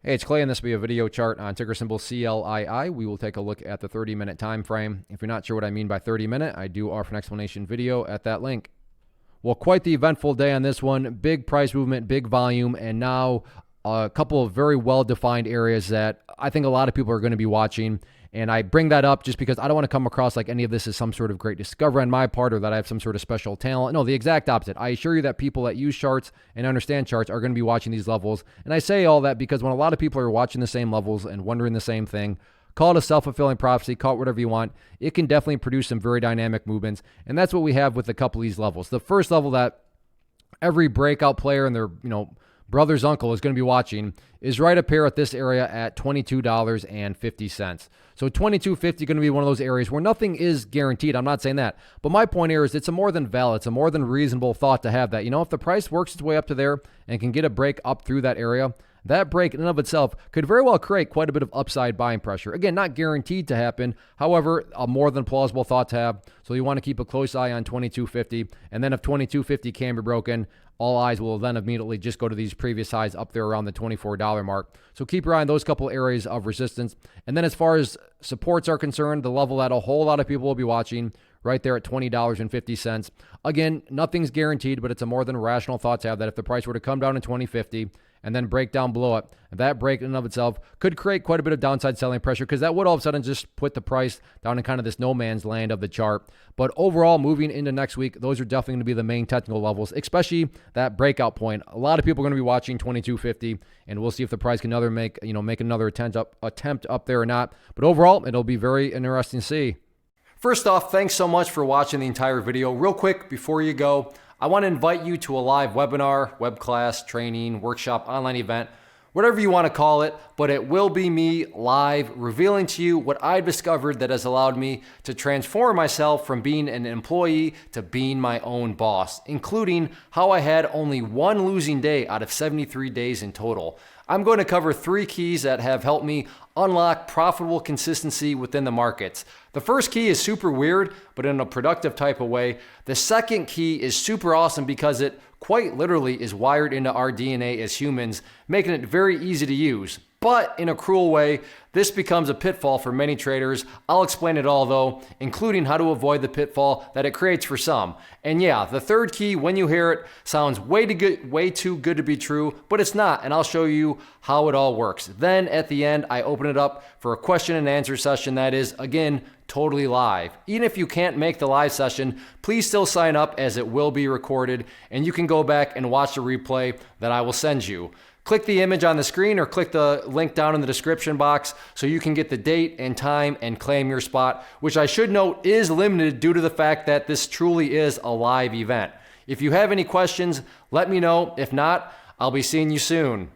Hey, it's Clay, and this will be a video chart on ticker symbol CLII. We will take a look at the 30-minute time frame. If you're not sure what I mean by 30-minute, I do offer an explanation video at that link. Well, quite the eventful day on this one. Big price movement, big volume, and now a couple of very well-defined areas that I think a lot of people are going to be watching. And I bring that up just because I don't want to come across like any of this is some sort of great discovery on my part or that I have some sort of special talent. No, the exact opposite. I assure you that people that use charts and understand charts are going to be watching these levels. And I say all that because when a lot of people are watching the same levels and wondering the same thing, call it a self-fulfilling prophecy, call it whatever you want. It can definitely produce some very dynamic movements. And that's what we have with a couple of these levels. The first level that every breakout player and their, brother's uncle is going to be watching is right up here at this area at $22.50. So $22.50 going to be one of those areas where nothing is guaranteed. I'm not saying that. But my point here is it's a more than valid, it's a more than reasonable thought to have that, if the price works its way up to there and can get a break up through that area, that break in and of itself could very well create quite a bit of upside buying pressure. Again, not guaranteed to happen. However, a more than plausible thought to have. So you want to keep a close eye on $22.50. And then if $22.50 can be broken, all eyes will then immediately just go to these previous highs up there around the $24 mark. So keep your eye on those couple areas of resistance. And then as far as supports are concerned, the level that a whole lot of people will be watching right there at $20.50. Again, nothing's guaranteed, but it's a more than rational thought to have that if the price were to come down to $20.50 and then break down below it, that break in and of itself could create quite a bit of downside selling pressure because that would all of a sudden just put the price down in kind of this no man's land of the chart. But overall, moving into next week, those are definitely going to be the main technical levels, especially that breakout point. A lot of people are going to be watching $22.50, and we'll see if the price can make another attempt up there or not. But overall, it'll be very interesting to see. First off, thanks so much for watching the entire video. Real quick, before you go, I want to invite you to a live webinar, web class, training, workshop, online event, whatever you want to call it, but it will be me live revealing to you what I've discovered that has allowed me to transform myself from being an employee to being my own boss, including how I had only one losing day out of 73 days in total. I'm going to cover 3 keys that have helped me unlock profitable consistency within the markets. The first key is super weird, but in a productive type of way. The second key is super awesome because it quite literally is wired into our DNA as humans, making it very easy to use. But in a cruel way, this becomes a pitfall for many traders. I'll explain it all though, including how to avoid the pitfall that it creates for some. And yeah, the third key, when you hear it, sounds way too good to be true, but it's not, and I'll show you how it all works. Then at the end, I open it up for a question and answer session that is, again, totally live. Even if you can't make the live session, please still sign up as it will be recorded, and you can go back and watch the replay that I will send you. Click the image on the screen or click the link down in the description box so you can get the date and time and claim your spot, which I should note is limited due to the fact that this truly is a live event. If you have any questions, let me know. If not, I'll be seeing you soon.